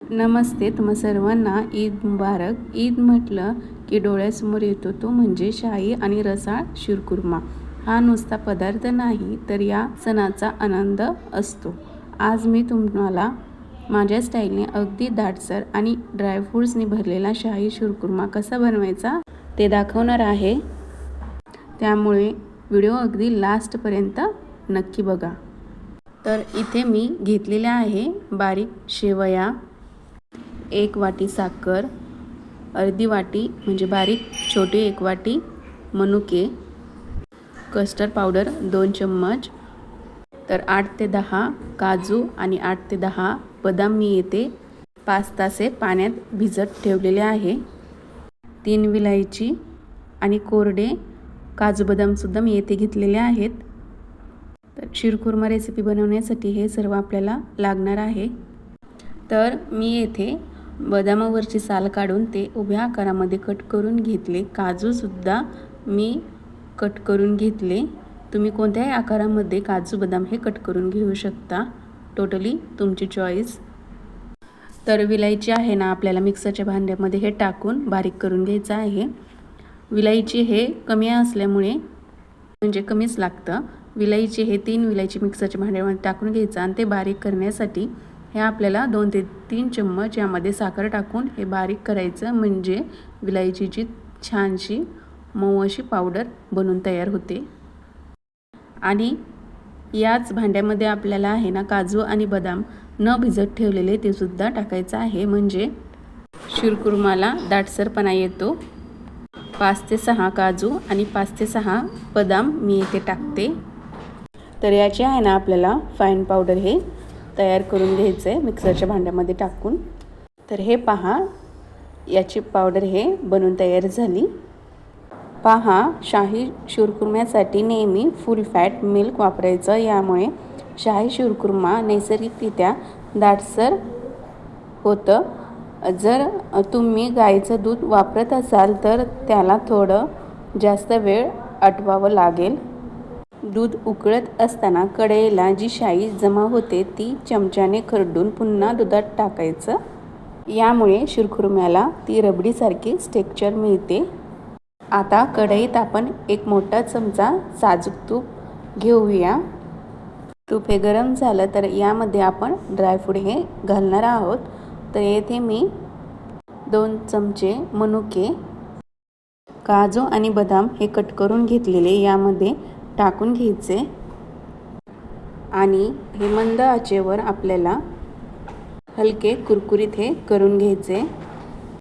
नमस्ते तुम्हा सर्वांना. ईद मुबारक. ईद म्हटलं की डोळ्यासमोर येतो तो म्हणजे शाही आणि रसाळ शीरखुर्मा. हा नुसता पदार्थ नाही तर या सणाचा आनंद असतो. आज मी तुम्हाला माझ्या स्टाईलने अगदी दाटसर आणि ड्रायफ्रूट्सनी भरलेला शाही शीरखुर्मा कसा बनवायचा ते दाखवणार आहे. त्यामुळे व्हिडिओ अगदी लास्टपर्यंत नक्की बघा. तर इथे मी घेतलेल्या आहे बारीक शेवया, 1 वाटी साखर, अर्धी वाटी म्हणजे बारीक छोटी 1 वाटी मनुके, कस्टर्ड पावडर 2 चम्मच, तर 8 ते 10 काजू आणि 8 ते 10 बदाम मी येथे 5 तासे पाण्यात भिजत ठेवलेले आहे. 3 विलायची आणि कोरडे काजू बदामसुद्धा मी येथे घेतलेले आहेत. तर शीरखुर्मा रेसिपी बनवण्यासाठी हे सर्व आपल्याला लागणार आहे. तर मी येथे बदामावरची साल काढून ते उभ्या आकारामध्ये कट करून घेतले. काजूसुद्धा मी कट करून घेतले. तुम्ही कोणत्याही आकारामध्ये काजू बदाम हे कट करून घेऊ शकता. टोटली तुमची चॉईस. तर विलायची आहे ना, आपल्याला मिक्सरच्या भांड्यामध्ये हे टाकून बारीक करून घ्यायचं आहे. विलायची हे कमी असल्यामुळे म्हणजे कमीच लागतं. विलायची हे 3 विलायची मिक्सरच्या भांड्यामध्ये टाकून घ्यायचं आणि ते बारीक करण्यासाठी हे आपल्याला 2 ते 3 चम्मच यामध्ये साखर टाकून हे बारीक करायचं, म्हणजे विलायचीची छानशी मऊ अशी पावडर बनून तयार होते. आणि याच भांड्यामध्ये आपल्याला आहे ना काजू आणि बदाम न भिजत ठेवलेले ते सुद्धा टाकायचं आहे, म्हणजे शीरखुर्माला दाटसरपणा येतो. 5 ते 6 काजू आणि 5 ते 6 बदाम मी इथे टाकते. तर याचे आहे ना आपल्याला फाईन पावडर हे तयार करून घ्यायचं आहे मिक्सरच्या भांड्यामध्ये टाकून. तर हे पहा, याची पावडर हे बनून तयार झाली. पहा, शाही शीरखुर्म्यासाठी नेहमी फुल फॅट मिल्क वापरायचं. यामुळे शाही शीरखुर्मा नैसर्गिकरित्या दाटसर होतं. जर तुम्ही गाईचं दूध वापरत असाल तर त्याला थोडं जास्त वेळ आटवावं लागेल. दूध उकळत असताना कढईला जी शाई जमा होते ती चमच्याने खरडून पुन्हा दुधात टाकायचं. यामुळे शीरखुर्म्याला ती रबडीसारखी टेक्स्चर मिळते. आता कढईत आपण 1 मोठा चमचा साजूक तूप घेऊया. तूप हे गरम झालं तर यामध्ये आपण ड्रायफ्रूट हे घालणार आहोत. तर येथे मी 2 चमचे मनुके, काजू आणि बदाम हे कट करून घेतलेले यामध्ये टाकून घ्यायचे आणि हे मंद आचेवर आपल्याला हलके कुरकुरीत हे करून घ्यायचे.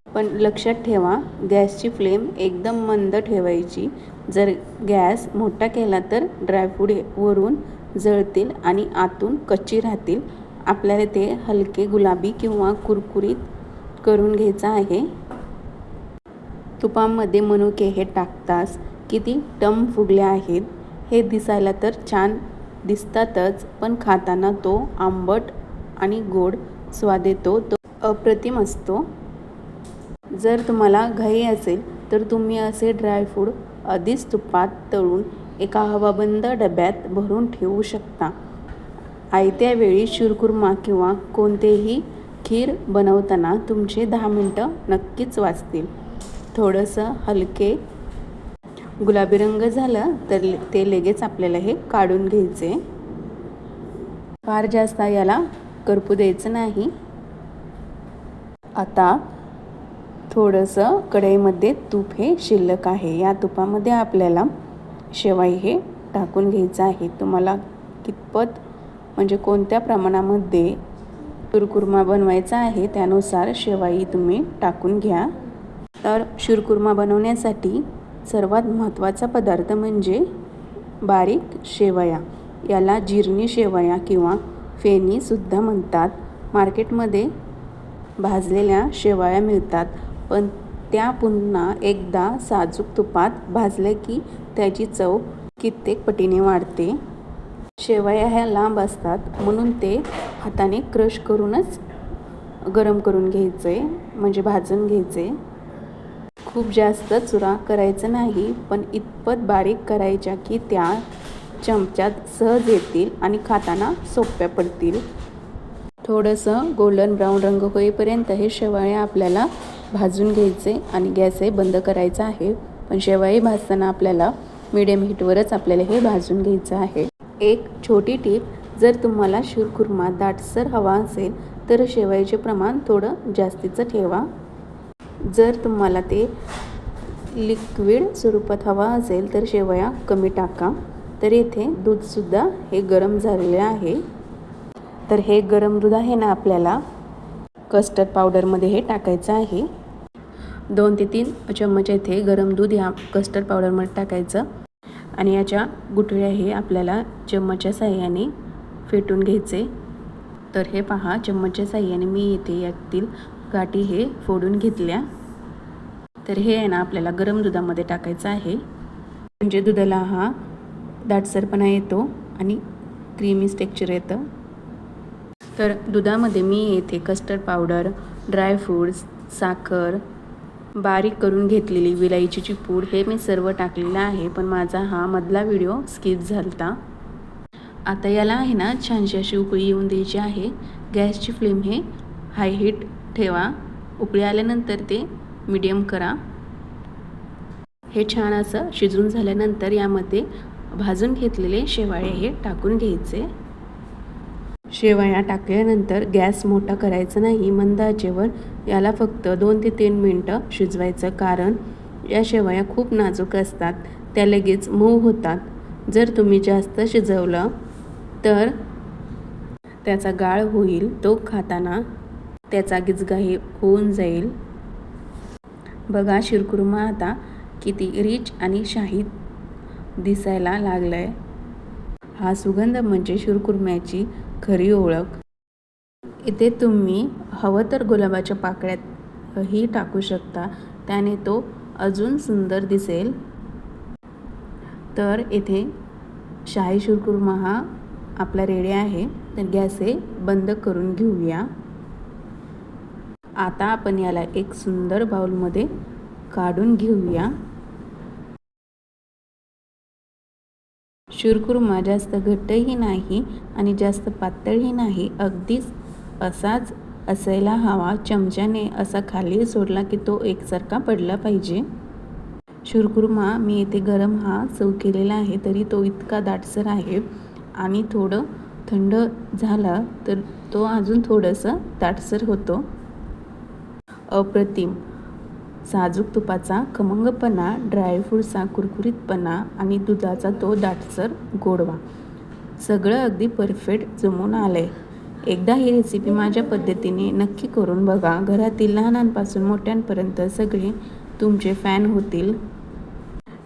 पण लक्षात ठेवा, गॅसची फ्लेम एकदम मंद ठेवायची. जर गॅस मोठा केला तर ड्रायफ्रूट वरून जळतील आणि आतून कच्ची राहतील. आपल्याला ते हलके गुलाबी किंवा कुरकुरीत करून घ्यायचं आहे. तुपामध्ये मनुके हे टाकताच किती टम फुगले आहेत. हे दिसायला तर छान दिसतातच, पण खाताना तो आंबट आणि गोड स्वाद येतो, तो अप्रतिम असतो. जर तुम्हाला घाई असेल तर तुम्ही असे ड्रायफ्रूट आधीच तुपात तळून एका हवाबंद डब्यात भरून ठेवू शकता. आयत्या वेळी शीरखुर्मा किंवा कोणतेही खीर बनवताना तुमचे 10 मिनटं नक्कीच वाचतील. थोडंसं हलके गुलाबी रंग झालं तर ते लगेच आपल्याला हे काढून घ्यायचे. फार जास्त याला करपू द्यायचं नाही. आता थोडंसं कढईमध्ये तूप हे शिल्लक आहे. या तुपामध्ये आपल्याला शेवई हे टाकून घ्यायचं आहे. तुम्हाला कितपत म्हणजे कोणत्या प्रमाणामध्ये शीरखुर्मा बनवायचा आहे त्यानुसार शेवई तुम्ही टाकून घ्या. तर शीरखुर्मा बनवण्यासाठी सर्वात महत्त्वाचा पदार्थ म्हणजे बारीक शेवया. याला जिरणी शेवया किंवा फेणीसुद्धा म्हणतात. मार्केटमध्ये भाजलेल्या शेवया मिळतात, पण त्या पुन्हा एकदा साजूक तुपात भाजल्या की त्याची चव कित्येक पटीने वाढते. शेवया ह्या लांब असतात म्हणून ते हाताने क्रश करूनच गरम करून घ्यायचे, म्हणजे भाजून घ्यायचे. खूप जास्त चुरा करायचं नाही, पण इतपत बारीक करायच्या की त्या चमच्यात सहज येतील आणि खाताना सोप्या पडतील. थोडंसं गोल्डन ब्राऊन रंग होईपर्यंत हे शेवाळे आपल्याला भाजून घ्यायचे आणि गॅस हे बंद करायचा आहे. पण शेवाळे भाजताना आपल्याला मीडियम हीटवरच आपल्याला हे भाजून घ्यायचं आहे. एक छोटी टीप, जर तुम्हाला शीरखुर्मा दाटसर हवा असेल तर शेवयाचे प्रमाण थोडं जास्तीचं ठेवा. जर तुम्हाला ते लिक्विड स्वरूपात हवा असेल तर शेवया कमी टाका. तर येथे दूधसुद्धा हे गरम झालेले आहे. तर हे गरम दूध आहे ना आपल्याला कस्टर्ड पावडरमध्ये हे टाकायचं आहे. 2 ते 3 चम्मच येथे गरम दूध या कस्टर्ड पावडरमध्ये टाकायचं आणि याच्या गुठळ्या हे आपल्याला चम्मचच्या साहाय्याने फेटून घ्यायचे. तर हे पहा, चम्मचच्या साहाय्याने मी येथे यातील गाठी हे फोडून घेतल्या. तर हे आहे ना आपल्याला गरम दुधामध्ये टाकायचं आहे. म्हणजे दुधाला हा दाटसरपणा येतो आणि क्रीमी टेक्स्चर येतं. तर दुधामध्ये मी येथे कस्टर्ड पावडर, ड्रायफ्रूट्स, साखर, बारीक करून घेतलेली विलायचीची पूड हे मी सर्व टाकलेलं आहे. पण माझा हा मधला व्हिडिओ स्किप झालता. आता याला आहे ना छानशी अशी उकळी येऊन द्यायची आहे. गॅसची फ्लेम हे हाय हीट ठेवा. उकळी आल्यानंतर ते मीडियम करा. हे छान असं शिजून झाल्यानंतर यामध्ये भाजून घेतलेले शेवाळे हे टाकून घ्यायचे. शेवया टाकल्यानंतर गॅस मोठा करायचा नाही, मंद आचेवर याला फक्त 2 ते 3 मिनटं शिजवायचं. कारण या शेवया खूप नाजूक असतात, त्या लगेच मऊ होतात. जर तुम्ही जास्त शिजवलं तर त्याचा गाळ होईल, तो खाताना त्याचा गिजगा हे होऊन जाईल. बघा शीरखुर्मा आता किती रिच आणि शाही दिसायला लागलाय. हा सुगंध म्हणजे शीरखुर्म्याची खरी ओळख. इथे तुम्ही हवं तर गुलाबाच्या पाकळ्यात ही टाकू शकता, त्याने तो अजून सुंदर दिसेल. तर इथे शाही शीरखुर्मा हा आपला रेडी आहे. तर गॅस हे बंद करून घेऊया. आता आपण याला एक सुंदर बाउलमध्ये काढून घेऊया. शीरखुर्मा जास्त घट्टही नाही आणि जास्त पातळही नाही, अगदीच असाच असायला हवा. चमच्याने असा खाली सोडला की तो एकसारखा पडला पाहिजे. शीरखुर्मा मी इथे गरम हा सर्व केलेला आहे, तरी तो इतका दाटसर आहे आणि थोडं थंड झाला तर तो अजून थोडंसं दाटसर होतो. अप्रतिम. साजूक तुपाचा खमंगपणा, ड्रायफ्रूटचा कुरकुरीतपणा आणि दुधाचा तो दाटसर गोडवा, सगळं अगदी परफेक्ट जमून आलंय. एकदा ही रेसिपी माझ्या पद्धतीने नक्की करून बघा. घरातील लहानांपासून मोठ्यांपर्यंत सगळे तुमचे फॅन होतील.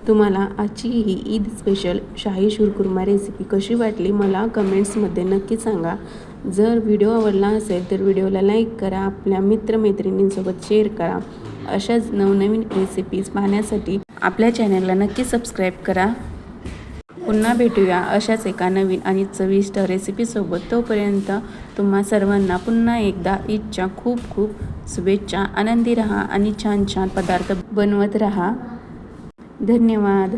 तुम्हाला आजची ही ईद स्पेशल शाही शीरखुर्मा रेसिपी कशी वाटली मला कमेंट्समध्ये नक्की सांगा. जर व्हिडिओ आवडला असेल तर व्हिडिओला लाईक करा, आपल्या मित्रमैत्रिणींसोबत शेअर करा. अशाच नवनवीन रेसिपीज पाहण्यासाठी आपल्या चॅनलला नक्की सबस्क्राईब करा. पुन्हा भेटूया अशाच एका नवीन आणि चविष्ट रेसिपीसोबत. तोपर्यंत तुम्हा सर्वांना पुन्हा एकदा ईदच्या खूप खूप शुभेच्छा. आनंदी राहा आणि छान छान पदार्थ बनवत राहा. धन्यवाद.